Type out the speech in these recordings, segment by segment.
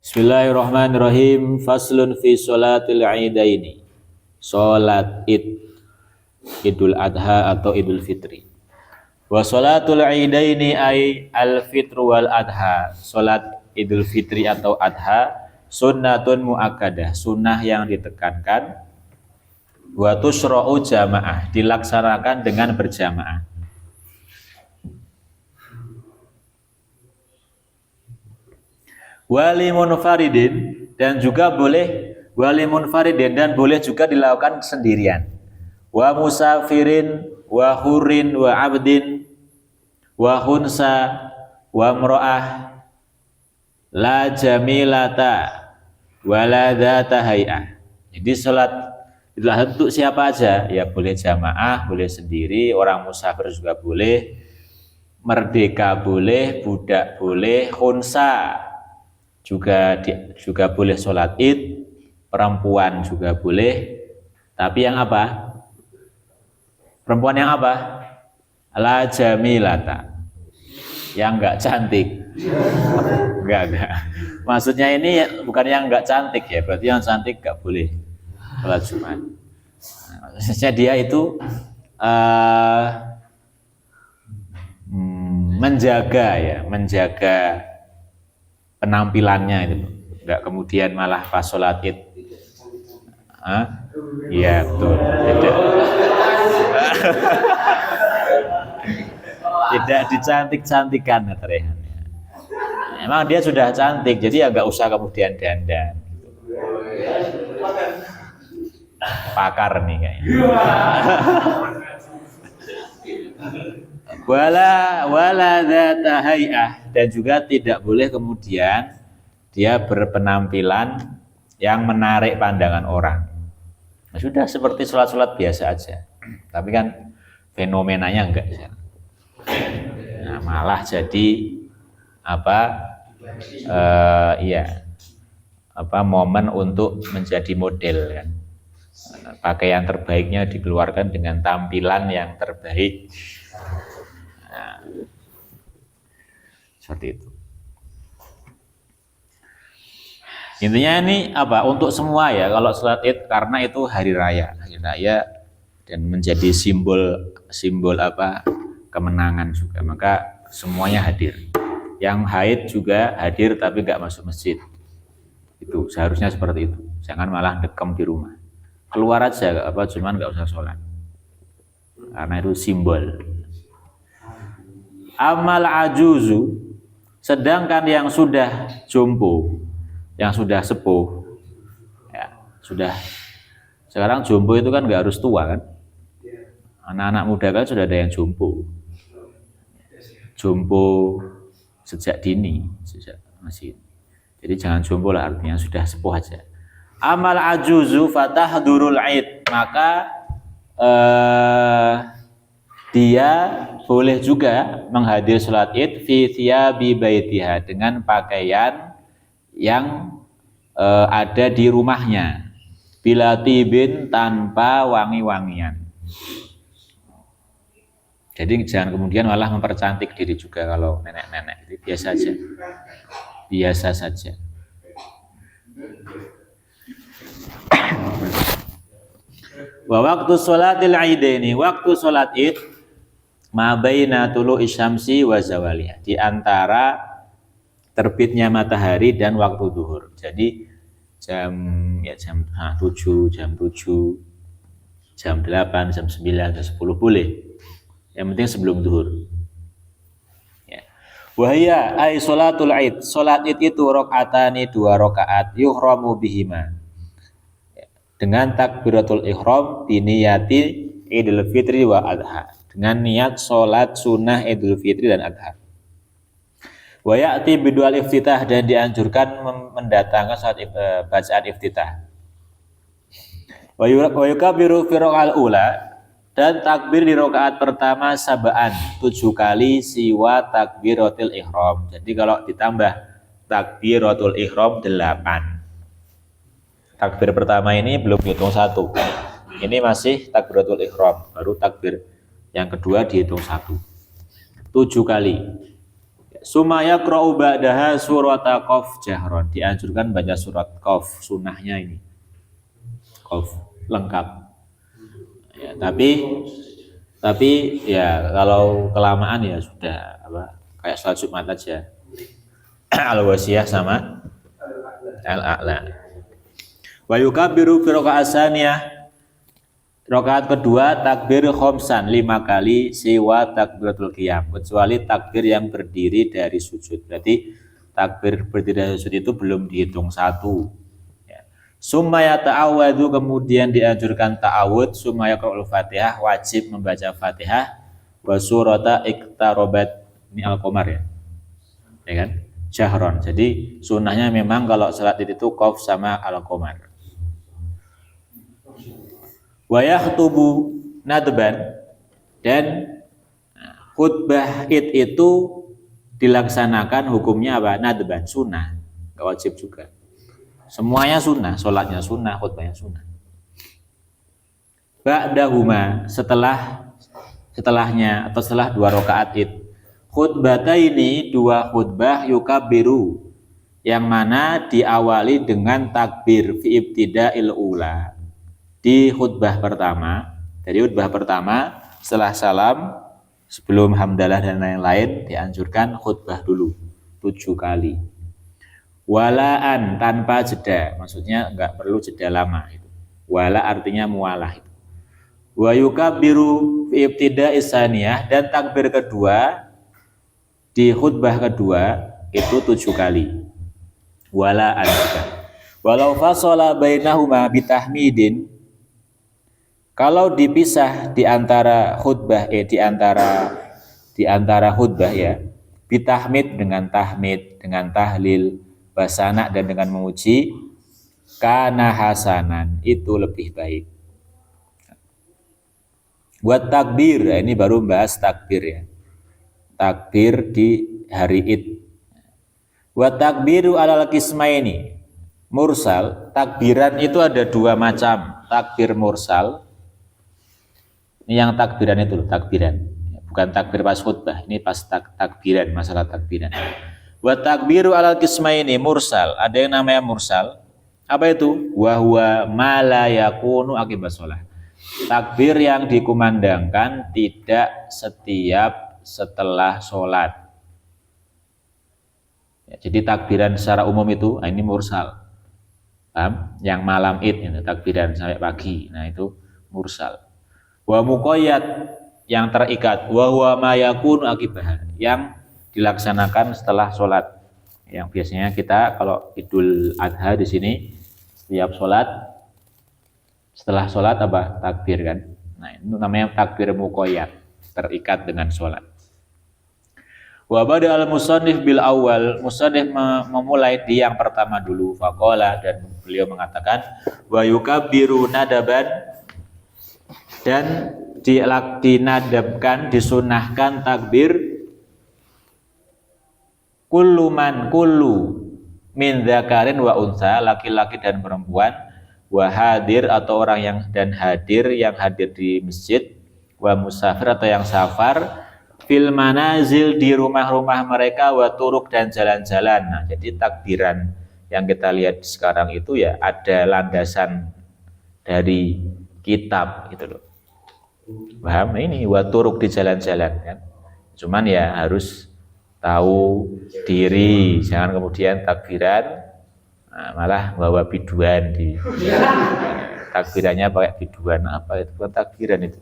Bismillahirrahmanirrahim. Faslun fi sholatil idaini. Sholat Idul Adha atau Idul Fitri. Wa sholatul idaini ay al-fitru wal adha. Sholat Idul Fitri atau Adha sunnatun muakkadah, sunnah yang ditekankan. Wa tushra'u jamaah, dilaksanakan dengan berjamaah. Wali munfaridin, dan juga boleh wali munfaridin, dan boleh juga dilakukan sendirian. Wa musafirin wa hurin wa abdin wa hunsa wa mro'ah la jamilata wa la dhata hay'ah. Jadi sholat Idul Adha untuk siapa aja? Ya boleh jamaah, boleh sendiri, orang musafir juga boleh, merdeka boleh, budak boleh, khunsa juga boleh sholat id, perempuan juga boleh. Tapi yang apa? Perempuan yang apa? La jamilata, yang enggak cantik. Enggak. Maksudnya ini bukan yang enggak cantik ya, berarti yang cantik enggak boleh sholat Jumat. Maksudnya dia itu menjaga penampilannya itu, enggak kemudian malah pas sholat id. Iya betul. Tidak dicantik-cantikan terehannya. Emang dia sudah cantik, jadi ya nggak usah kemudian dandan. Pakar nih kayaknya. Wala dzata hay'ah, dan juga tidak boleh kemudian dia berpenampilan yang menarik pandangan orang. Nah, sudah seperti sholat-sholat biasa aja, tapi kan fenomenanya enggak ya. Nah, malah jadi momen untuk menjadi model kan. Pakaian terbaiknya dikeluarkan dengan tampilan yang terbaik. Nah, seperti itu. Intinya ini untuk semua ya, kalau sholat id, karena itu hari raya dan menjadi simbol kemenangan juga, maka semuanya hadir. Yang haid juga hadir tapi nggak masuk masjid. Itu seharusnya seperti itu. Jangan malah dekem di rumah. Keluar aja cuman nggak usah sholat. Karena itu simbol. Amal ajuzu, sedangkan yang sudah jompo, yang sudah sepuh, ya, sekarang jompo itu kan nggak harus tua kan, anak-anak muda kan sudah ada yang jompo sejak dini, masih. Jadi jangan jompo lah, artinya sudah sepuh aja. Amal ajuzu fatahdurul id, maka dia boleh juga menghadir sholat id fi thiyabi baitiha, dengan pakaian yang ada di rumahnya, bila tibin, tanpa wangi-wangian. Jadi jangan kemudian malah mempercantik diri juga kalau nenek-nenek. Jadi biasa saja. Wa waktu sholatil idaini, waktu sholat id ma baina tulu'i syamsi wa zawaliha, di antara terbitnya matahari dan waktu zuhur. Jadi jam 7, jam 8, jam 9, jam 10 boleh. Yang penting sebelum zuhur. Ya. Wahya ay sholatul id, sholat id itu rakaatani, 2 rakaat, yuhramu bihima, dengan takbiratul ihram biniyati Idul Fitri wa Adha, dengan niat sholat sunnah Idul Fitri dan Adha. Wa ya'ti bidual iftitah, dan dianjurkan mendatangkan saat bacaan iftitah. Wa yukabbiru fi rakaat ula, dan takbir di rakaat pertama sab'an, 7 kali, siwa takbiratul ihram. Jadi kalau ditambah takbiratul ihram 8. Takbir pertama ini belum dihitung 1. Ini masih takbiratul ihram, baru takbir yang kedua dihitung 1. 7 kali. Sumaya qra'u ba'daha surata Qaf jahron. Dianjurkan baca surat Qaf, sunahnya ini. Qaf lengkap. Ya, tapi ya kalau kelamaan ya sudah kayak salat Jumat aja. Al-wasiyah sama al-a'la. Wa yukabbiru fi rakaat tsaniyah. Rakaat kedua takbir khomsan 5 kali siwa takbiratul qiyam, kecuali takbir yang berdiri dari sujud. Berarti takbir berdiri dari sujud itu belum dihitung 1. Ya. Summa yata'awwadzu, kemudian dianjurkan ta'awud. Summa yaqra'ul Fatihah, wajib membaca Fatihah. Wa surata iqtarabat, ini Al-Qamar ya. Ya kan? Jahron. Jadi sunahnya memang kalau salat itu Qaf sama Al-Qamar. Wa yakhtubu nadban, dan khutbah id itu dilaksanakan hukumnya apa? Nadban, sunnah, nggak wajib juga. Semuanya sunnah, sholatnya sunnah, khutbahnya sunnah. Ba'dahuma, setelahnya atau setelah 2 rakaat id. Khutbata ini 2 khutbah yukabbiru, yang mana diawali dengan takbir fi ibtida'il ula. Di khutbah pertama, dari khutbah pertama setelah salam, sebelum hamdalah dan lain-lain, dianjurkan khutbah dulu 7 kali. Walaan, tanpa jeda, maksudnya enggak perlu jeda lama. Wala artinya mualah. Wa yukabbiru fi ibtida'is tsaniyah, dan takbir kedua di khutbah kedua itu 7 kali. Walaan juga. Walau fasala bainahuma bitahmidin, kalau dipisah di antara khutbah di antara khutbah ya, bitahmid dengan tahmid, dengan tahlil, basana dan dengan memuji, kana hasanan, itu lebih baik. Buat takbir, ini baru bahas takbir ya. Takbir di hari Id. Buat takbiru alal qismaini mursal, takbiran itu ada 2 macam. Takbir mursal, ini yang takbiran itu loh, takbiran. Bukan takbir pas khutbah, ini pas takbiran, masalah takbiran. Wa takbiru alal qismaini mursal, ada yang namanya mursal. Apa itu? Wa huwa ma la yakunu akibat shalah. Takbir yang dikumandangkan tidak setiap setelah sholat. Ya, jadi takbiran secara umum itu, ini mursal. Paham? Yang malam Id, ini takbiran sampai pagi, nah itu mursal. Wa muqayyad, yang terikat. Wa huwa ma yakunu akibah, yang dilaksanakan setelah sholat. Yang biasanya kita kalau Idul Adha di sini setiap sholat, setelah sholat apa? Takbir kan. Nah itu namanya takbir muqayyad, terikat dengan sholat. Wa bada al musannif bil awal, musannif memulai di yang pertama dulu. Faqala, dan beliau mengatakan wa yukabbiru nadaban, dan dinadabkan, disunahkan takbir kullu min dzakarin wa unsa, laki-laki dan perempuan, wa hadir, atau orang yang hadir di masjid, wa musafir, atau yang safar, fil manazil, di rumah-rumah mereka, wa turuk, dan jalan-jalan. Nah, jadi takbiran yang kita lihat sekarang itu ya ada landasan dari kitab gitu loh. Paham ini wa turuk, di jalan-jalan kan. Cuman ya harus tahu diri, jangan kemudian takbiran malah bawa biduan di takbirannya pakai biduan, apa itu bukan takbiran itu.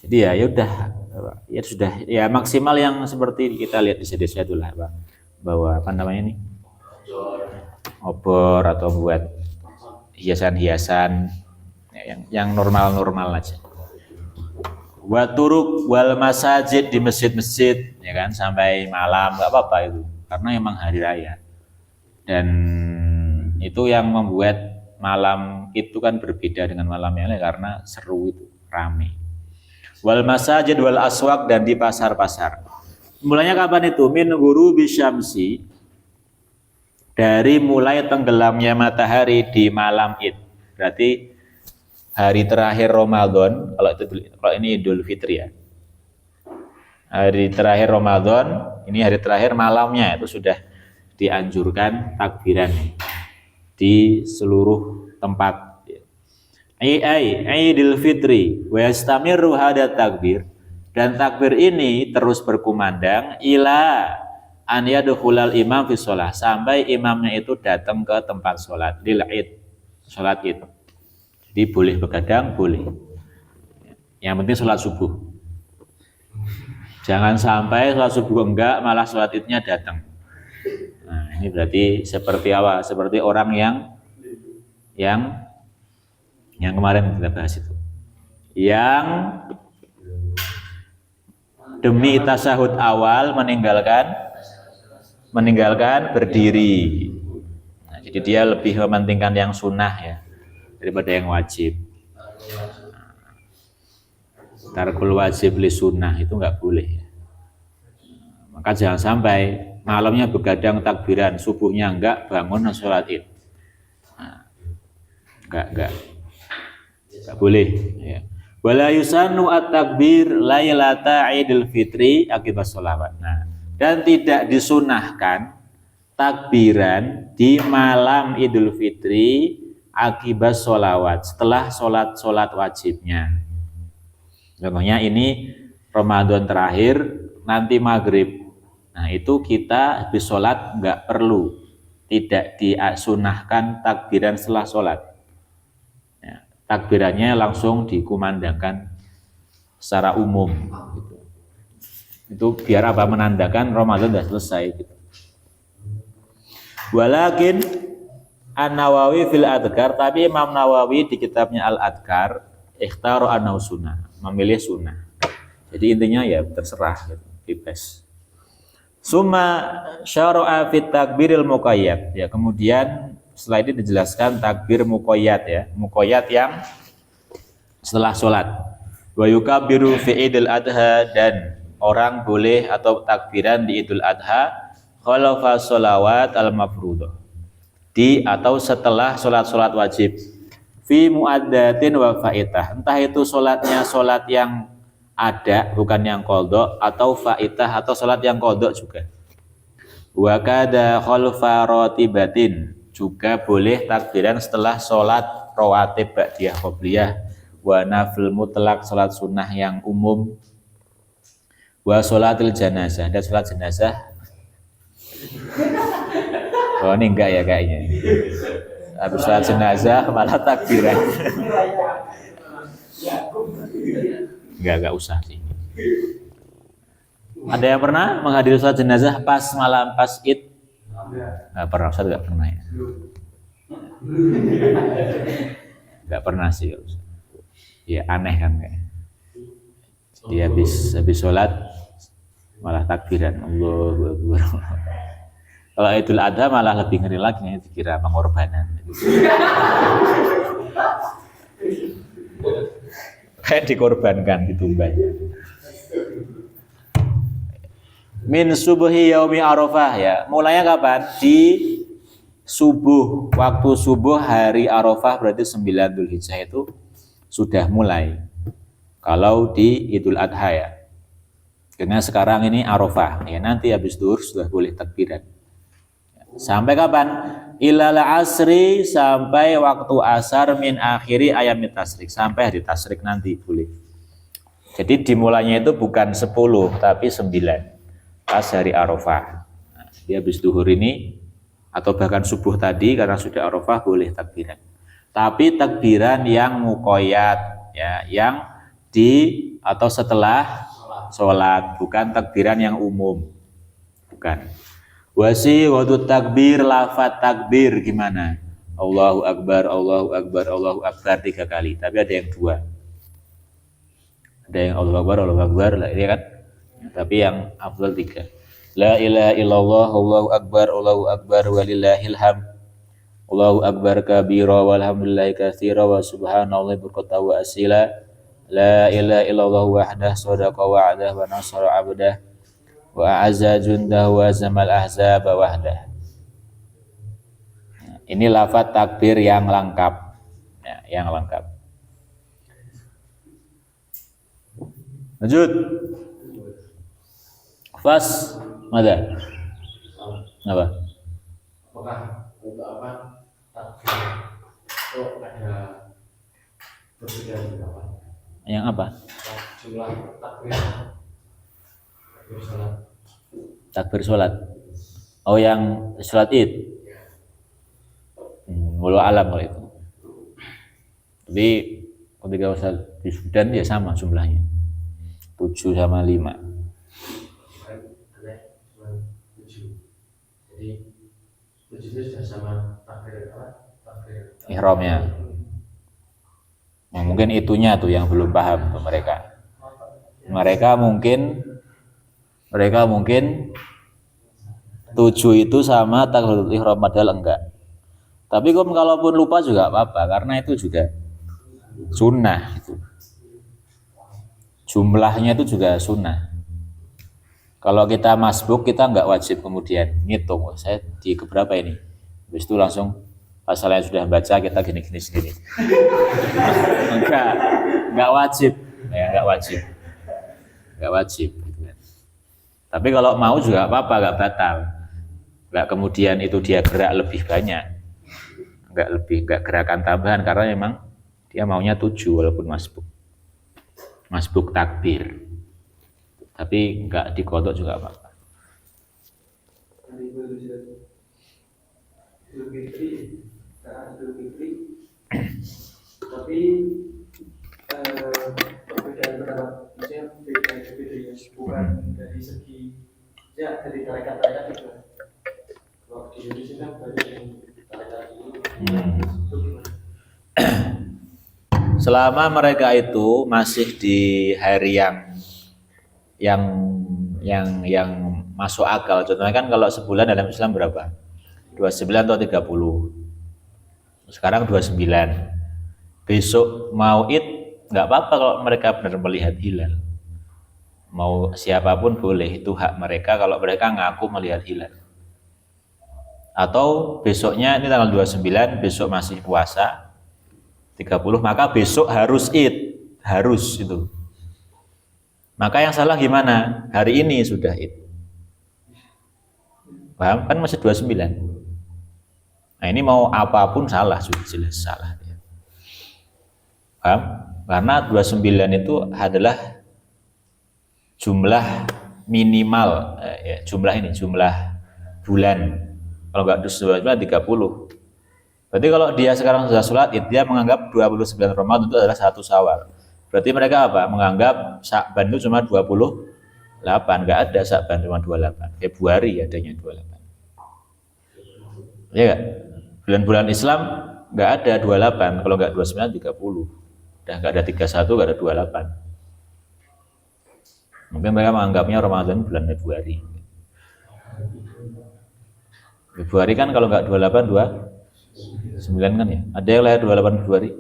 Jadi ya udah ya sudah ya maksimal yang seperti kita lihat di desa itulah bahwa apa namanya ini obor atau buat hiasan-hiasan yang normal-normal aja. Wa turuk wal masajid, di masjid-masjid ya kan sampai malam, enggak apa-apa itu karena emang hari raya. Dan itu yang membuat malam itu kan berbeda dengan malam yang lain karena seru, itu rame. Wal masajid wal aswaq, dan di pasar-pasar. Mulanya kapan itu? Min ghurubi syamsi, dari mulai tenggelamnya matahari di malam Id. Berarti hari terakhir Ramadan, kalau ini Idul Fitri ya. hari terakhir Ramadan, ini hari terakhir malamnya itu sudah dianjurkan takbiran di seluruh tempat. Idul Fitri wa yastamiru hada takbir, dan takbir ini terus berkumandang ila an yadkhulal imam fi shalah, sampai imamnya itu datang ke tempat sholat lil id, sholat id. Jadi boleh begadang, boleh. Yang penting sholat subuh. Jangan sampai sholat subuh enggak, malah sholat idnya datang. Nah, ini berarti seperti apa? Seperti orang yang kemarin kita bahas itu. Yang demi tasyahud awal meninggalkan berdiri. Nah, jadi dia lebih mementingkan yang sunnah ya daripada yang wajib. Tarkul wajib li sunnah itu nggak boleh ya. Maka jangan sampai malamnya begadang takbiran, subuhnya enggak, bangun sholat id. Nah, enggak boleh ya. Wala yusannu at-takbir lailata Idul Fitri akibat sholawat. Nah, dan tidak disunahkan takbiran di malam Idul Fitri akibat sholawat, setelah sholat wajibnya. Contohnya ini Ramadan terakhir, nanti maghrib. Nah itu kita habis sholat nggak perlu, tidak disunahkan takbiran setelah sholat. Ya, takbirannya langsung dikumandangkan secara umum. Gitu. Itu biar apa? Menandakan Ramadan sudah selesai. Gitu. Walakin An-Nawawi fil Adhkar, tapi Imam Nawawi di kitabnya Al-Adhkar ikhtaru annahu sunnah, memilih sunnah. Jadi intinya ya terserah gitu, bebas. Summa syara'a fit takbiril muqayyad. Ya, kemudian setelah ini dijelaskan takbir muqayyad ya, muqayyad yang setelah sholat. Wa yukabbiru fi Idul Adha, dan orang boleh atau takbiran di Idul Adha khalafa sholawat al-mafruḍah, di atau setelah sholat wajib. Fi muaddatin wa faitah, entah itu sholatnya sholat yang ada bukan yang qadha, atau faitah atau sholat yang qadha juga. Wa kada khalfa ratibatin, juga boleh takbiran setelah sholat rawatib ba'diyah qobliyah, wa nafil mutlak, sholat sunnah yang umum, wa sholatil janazah, dan sholat jenazah. Oh ini enggak ya kayaknya. Habis sholat jenazah malah takbiran. Enggak usah sih. Ada yang pernah menghadiri sholat jenazah pas malam pas id? Enggak pernah, Ustaz enggak pernah ya. Enggak pernah sih. Ya aneh kan kayak. Dia habis sholat malah takbiran. Allahu Akbar. Kalau Idul Adha malah lebih ngeri lagi, dikira pengorbanan. Kayak dikorbankan gitu banyak. Min subuhi yaumi Arafah ya. Mulainya kapan? Di subuh, waktu subuh hari Arafah, berarti 9 Dzulhijjah itu sudah mulai. Kalau di Idul Adha ya. Karena sekarang ini Arafah ya, nanti habis zuhur sudah boleh takbiran. Sampai kapan? Ilal asri, sampai waktu asar, min akhiri ayami tasrik, sampai hari tasrik nanti boleh. Jadi dimulainya itu bukan 10 tapi 9 pas hari Arafah. Nah, dia habis duhur ini atau bahkan subuh tadi karena sudah Arafah boleh takbiran. Tapi takbiran yang muqayyad ya, yang di atau setelah sholat, bukan takbiran yang umum. Bukan. Wasi waktu takbir, lafaz takbir gimana? Allahu Akbar, Allahu Akbar, Allahu Akbar 3 kali. Tapi ada yang 2. Ada yang Allahu Akbar, lah ini kan. Tapi yang afdal 3. La ilaha illallah, Allahu Akbar walillahil hamd. Allahu Akbar kabira walhamdulillahi katsira wa subhanallahi bukratan wa asila. La ilaha illallah wahdah shadaqa wa'dah wa nasara 'abdah. Wa azza jundah wa zamal ahzab wahdah. Ini lafaz takbir yang lengkap ya, yang lengkap. Lanjut. Fas, mana? Apa? Apakah untuk apa takbir itu ada perbedaan berapa? Yang apa? Jumlah takbir takbir salat. Takbir sholat. Oh, yang sholat id. Walau alam kalau itu. Tapi ketika Ustaz di Sudan ya sama jumlahnya. 7 sama 5. Kan ada cuma 7. Jadi 7 itu sudah sama takbir apa? Takbir Ihramnya. Nah, mungkin itunya tuh yang belum paham untuk mereka. Mereka mungkin 7 itu sama takbiratul ihram padahal enggak. Tapi kalaupun lupa juga apa-apa karena itu juga sunnah itu. Jumlahnya itu juga sunnah. Kalau kita masbuk kita enggak wajib kemudian ngitung, saya di keberapa ini. Habis itu langsung pasalnya sudah baca kita gini-gini sendiri. enggak wajib. Ya, enggak wajib. Enggak wajib gitu kan. Tapi kalau mau juga apa-apa, enggak batal. Enggak kemudian itu dia gerak lebih banyak. Enggak gerakan tambahan karena memang dia maunya 7 walaupun masbuk takbir, tapi enggak dikodok juga apa-apa. Tapi perbedaan pendapat maksudnya beda ya, bukan dari segi ya dari tarekat juga. Kalau di Indonesia kan banyak yang tarekat ini. Itu gimana? Selama mereka itu masih di hari yang masuk akal. Contohnya kan kalau sebulan dalam Islam berapa? 29 atau 30. Sekarang 29. Besok mau Id nggak apa-apa kalau mereka benar melihat hilal. Mau siapapun boleh, itu hak mereka kalau mereka ngaku melihat hilal. Atau besoknya ini tanggal 29, besok masih puasa 30, maka besok harus Id, harus itu. Maka yang salah gimana? Hari ini sudah Id. Paham? Kan masih 29. Nah, ini mau apapun salah, sudah jelas salah. Paham? Karena 29 itu adalah jumlah minimal, jumlah bulan. Kalau nggak 29, 30. Berarti kalau dia sekarang sudah sholat id, dia menganggap 29 Ramadan itu adalah 1 Syawal. Berarti mereka apa? Menganggap Sya'ban itu cuma 28. Nggak ada Sya'ban cuma 28. Februari adanya 28. Ya nggak? Bulan-bulan Islam nggak ada 28. Kalau nggak 29, 30. Udah nggak ada 31, nggak ada 28. Mungkin mereka menganggapnya Ramadan bulan Februari. Februari kan kalau nggak 28, 9 kan ya. Ada yang lahir 28 Februari.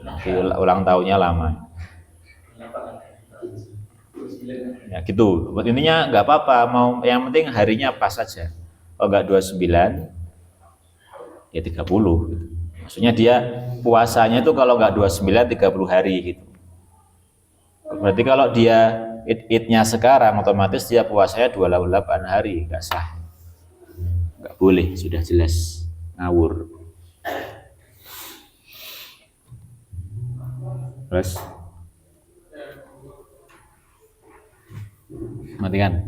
Nanti ulang tahunnya lama. Ya gitu. Intinya nggak apa-apa. Mau yang penting harinya pas saja. Kalau nggak 29, ya 30. Gitu. Maksudnya dia puasanya itu kalau nggak 29, 30 hari gitu. Berarti kalau dia idnya sekarang otomatis dia puasanya 28 hari, nggak sah. Nggak boleh, sudah jelas ngawur. Terus matikan.